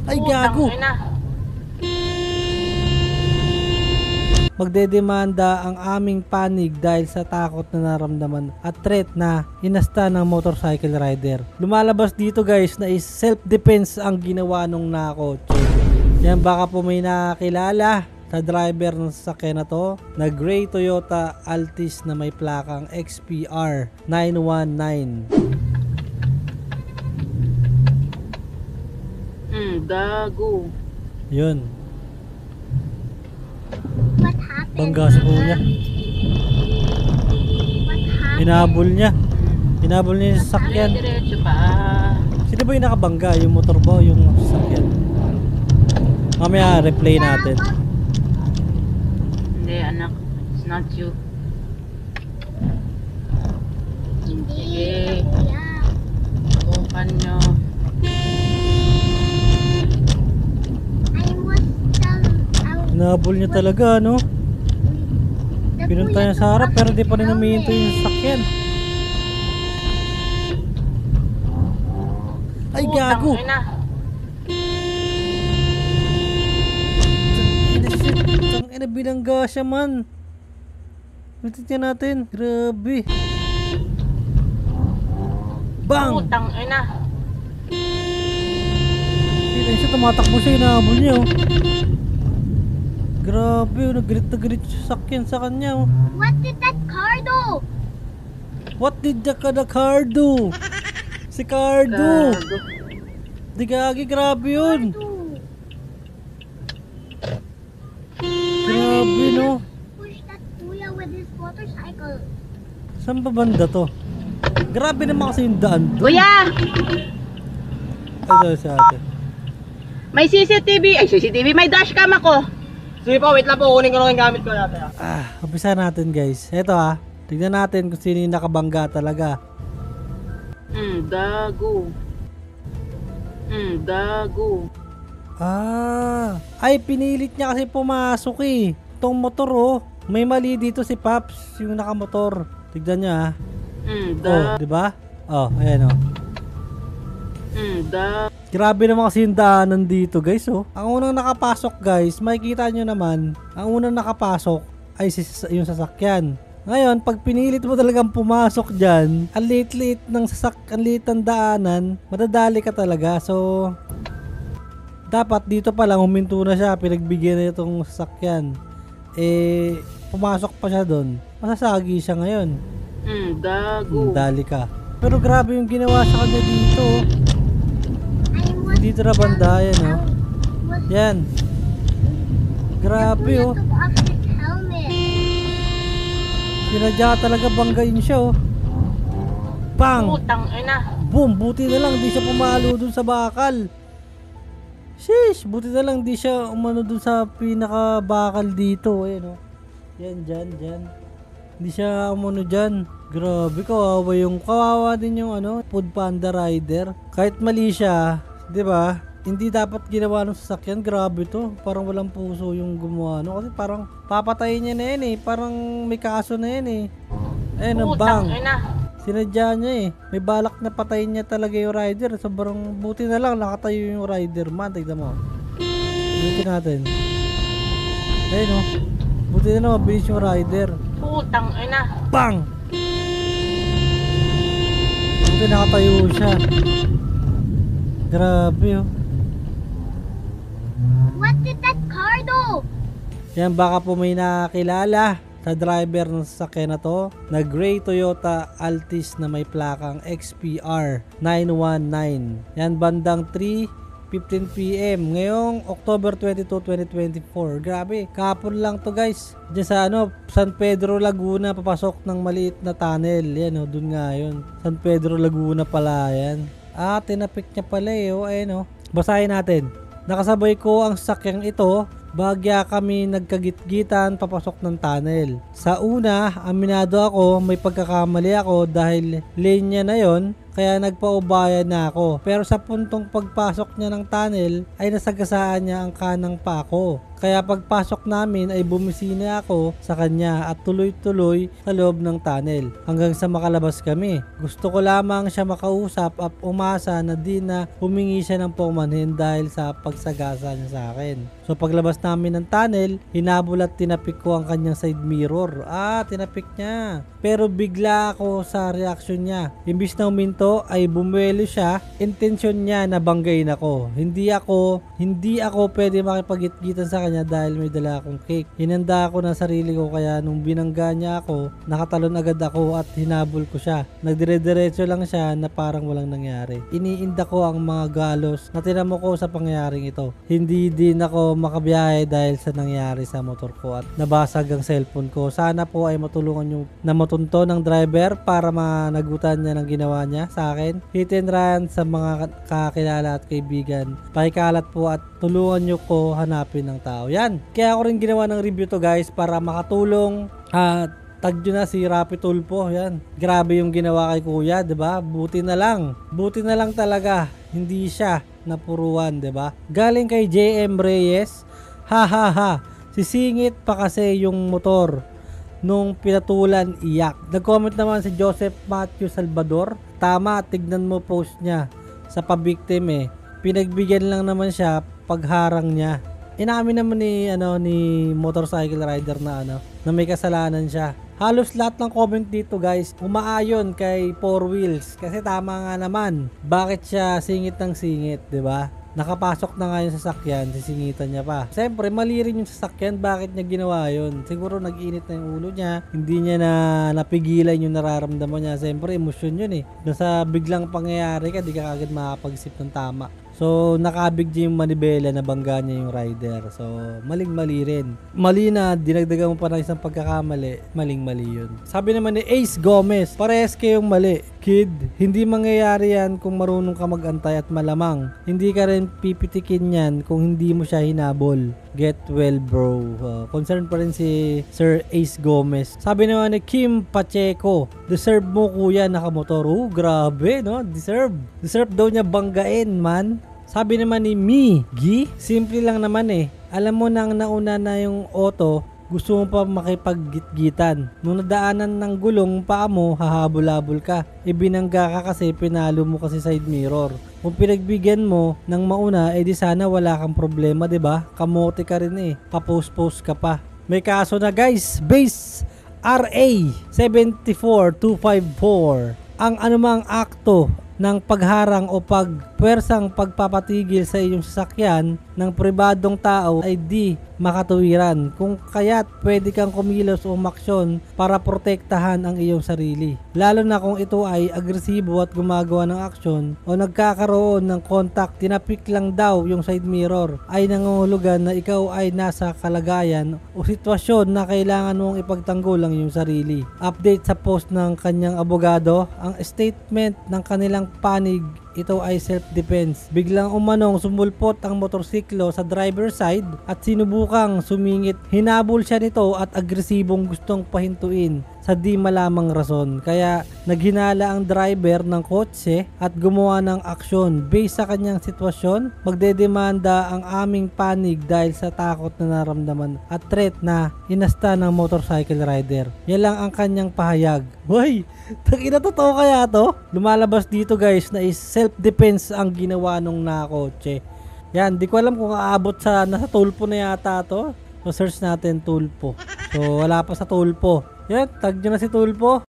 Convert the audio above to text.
Ay, gago! Magdedemanda ang aming panig dahil sa takot na naramdaman at threat na inasta ng motorcycle rider. Lumalabas dito guys na is self-defense ang ginawa nung nakakotse. Yan, baka po may nakakilala sa driver ng sasakyan na to na gray Toyota Altis na may plakang XPR 919. Gago. Yun. What happened? Bangga sa kuya. What happened? Hinabol niya. Hinabol niya yung sasakyan. Diretso pa. Sino ba yung nakabangga? Yung motor ba? Yung sasakyan? Mamaya replay natin. Hindi anak. It's not you. Hindi. Sige. Kuya. Bukan nyo. Hinabol niya talaga, no? Pinunta niya sa harap pero di pa rin humihinto yung sasakyan. Ay, gago! Tangina, binangga siya man. Natin natin. Grabe. Bang! Putang ina. Tignan siya, tumatakbo siya, hinahabol niya, oh. Grabe, oh, nagalit na galit yung sasakyan sa kanya, oh. What did that car do? What did the car do? Si Cardo! Gago. Di gagi, grabe yun! Grabe, no? Push that kuya with his motorcycle. Saan ba banda to? Grabe naman kasi yung daan to. Kuya! Ay, sa atin. May CCTV. Ay, CCTV. May dashcam ako. Sige po, wait lang po. Kunin ko lang yung gamit ko natin. Umpisa natin guys. Eto tignan natin kung sino yung nakabangga talaga. Gago. Gago. Ay, pinilit niya kasi pumasok eh. Itong motor, oh. May mali dito si Paps, yung nakamotor. Tignan niya, Oh, di ba? Oh, ayan, oh. Grabe naman kasi yung daanan dito, guys, oh. Ang unang nakapasok, guys, makikita nyo naman, ang unang nakapasok ay yung sasakyan. Ngayon, pag pinilit mo talagang pumasok dyan, ang liit-liit ng ang liit ng daanan, madadali ka talaga. So, dapat dito pa lang huminto na siya, pinagbigyan na itong sasakyan. Eh, pumasok pa siya doon. Masasagi siya ngayon. Gago. Dali ka. Pero grabe yung ginawa sa kanya dito. Dito na banda, yan, oh. Yan. Grabe, oh. Sinadya talaga banggain siya, oh. Bang! Putang ina. Boom! Buti na lang di siya pumalo dun sa bakal. Sheesh! Buti na lang di siya umano dun sa pinaka-bakal dito. Ayan, oh. Yan, dyan. Hindi siya umano dyan. Grabe, kawawa din yung Food Panda rider. Kahit mali siya, di ba? Hindi dapat ginawa ng sasakyan. Grabe to. Parang walang puso yung gumawa. Kasi parang papatayin niya na yan eh. Parang may kaso na yan eh. Ayun, bang. Sinadya niya eh. May balak na patayin niya talaga yung rider. Sobrang buti na lang nakatayo yung rider man. Tignan mo. Buti natin. Ayun, oh. Buti na lang mabilis yung rider. Putang ina. Bang! Buti nakatayo siya. Grabe, oh. What did that car do? Yan, baka po may nakakilala sa driver ng sasakyan na to na gray Toyota Altis na may plakang XPR 919. Yan, bandang 3:15 PM ngayong October 22, 2024. Grabe, kahapon lang to guys. Diyan sa San Pedro, Laguna, papasok ng maliit na tunnel. Yan, dun nga yun. San Pedro, Laguna pala yan. Tinapik niya pala eh, oh. Ayun, oh. Basahin natin. Nakasabay ko ang sasakyang ito, bagya kami nagkagit-gitan papasok ng tunnel. Sa una, aminado ako, may pagkakamali ako dahil lane niya na yon, kaya nagpaubayan na ako. Pero sa puntong pagpasok niya ng tunnel ay nasagasaan niya ang kanang pa ko. Kaya pagpasok namin ay bumisina ako sa kanya at tuloy-tuloy sa loob ng tunnel hanggang sa makalabas kami. Gusto ko lamang siya makausap at umasa na di na humingi siya ng paumanhin dahil sa pagsagasa niya sa akin. So paglabas namin ng tunnel, hinabol at tinapik ko ang kanyang side mirror. Tinapik niya. Pero bigla ako sa reaksyon niya. Imbis na uminto ay bumuelo siya. Intensyon niya na banggain ako. Hindi ako pwede makipagitgitan sa kanya dahil may dala akong cake. Hinanda ako ng sarili ko kaya nung binangga niya ako, nakatalon agad ako at hinabol ko siya. Nagdire-diretso lang siya na parang walang nangyari. Iniinda ko ang mga galos na tinamo ko sa pangyayaring ito. Hindi din ako makabiyahe dahil sa nangyari sa motor ko at nabasag ang cellphone ko. Sana po ay matulungan nyo na matunto ng driver para managutan niya ng ginawa niya sa akin. Hit and run sa mga kakilala at kaibigan. Pakikalat po at tulungan nyo ko hanapin ng tao. Yan. Kaya ako rin ginawa ng review to guys para makatulong. Tag nyo na si Rapi Tulpo. Yan. Grabe yung ginawa kay kuya, 'di ba? Buti na lang talaga. Hindi siya napuruan, 'di ba? Galing kay JM Reyes. Ha. Sisingit pa kasi yung motor nung pinatulan, iyak. Nag-comment naman si Joseph Matthew Salvador. Tama, tignan mo post niya sa pabiktim Pinagbigyan lang naman siya pagharang niya. Inamin naman ni motorcycle rider na may kasalanan siya. Halos lahat ng comment dito guys umaayon kay Four Wheels kasi tama nga naman. Bakit siya singit ng singit, 'di ba? Nakapasok na nga yung sasakyan, sisingitan niya pa. Siyempre, mali rin yung sasakyan. Bakit niya ginawa yun? Siguro nag-init na yung ulo niya. Hindi niya na napigilan yung nararamdaman niya. Siyempre, emosyon yun Nasa biglang pangyayari ka, di ka kagad makapag-isip ng tama. So, nakabig niya yung manibela na bangga niya yung rider. So, maling-mali rin. Mali na, dinagdagan mo pa ng isang pagkakamali. Maling-mali yun. Sabi naman ni Ace Gomez, parehas kayong mali. Kid, hindi mangyayari yan kung marunong ka mag-antay at malamang. Hindi ka rin pipitikin yan kung hindi mo siya hinabol. Get well bro. Concerned pa rin si Sir Ace Gomez. Sabi naman ni Kim Pacheco, deserve mo kuya nakamotor. Grabe no, deserve daw niya banggain man. Sabi naman ni Gi, simple lang naman alam mo nang nauna na yung auto, gusto mo pa makipag-gitgitan. Nung nadaanan ng gulong paa mo, hahabol-habol ka. Ibinangga ka kasi pinalo mo kasi side mirror. Kung pinagbigyan mo ng mauna, di sana wala kang problema, 'di ba? Kamote ka rin Papost-post ka pa. May kaso na guys, base RA 74254. Ang anumang akto ng pagharang o pwersang pagpapatigil sa iyong sasakyan ng pribadong tao ay di makatuwiran. Kung kaya't pwede kang kumilos o umaksyon para protektahan ang iyong sarili. Lalo na kung ito ay agresibo at gumagawa ng aksyon o nagkakaroon ng contact, tinapik lang daw yung side mirror ay nangungulugan na ikaw ay nasa kalagayan o sitwasyon na kailangan mong ipagtanggol ang iyong sarili. Update sa post ng kanyang abogado, ang statement ng kanilang panig, ito ay self-defense. Biglang umanong sumulpot ang motorsiklo sa driver side at sinubukang sumingit. Hinabol siya nito at agresibong gustong pahintuin sa di malamang rason. Kaya naghinala ang driver ng kotse at gumawa ng aksyon. Based sa kanyang sitwasyon, magdedemanda ang aming panig dahil sa takot na naramdaman at threat na inasta ng motorcycle rider. Yan lang ang kanyang pahayag. Hoy, takina totoo kaya to? Lumalabas dito guys na is self-defense ang ginawa nung nakakotse. Yan, di ko alam kung aabot sa nasa tulpo na yata to. So search natin tulpo. So wala pa sa tulpo. Yan, tag nyo na si tulpo.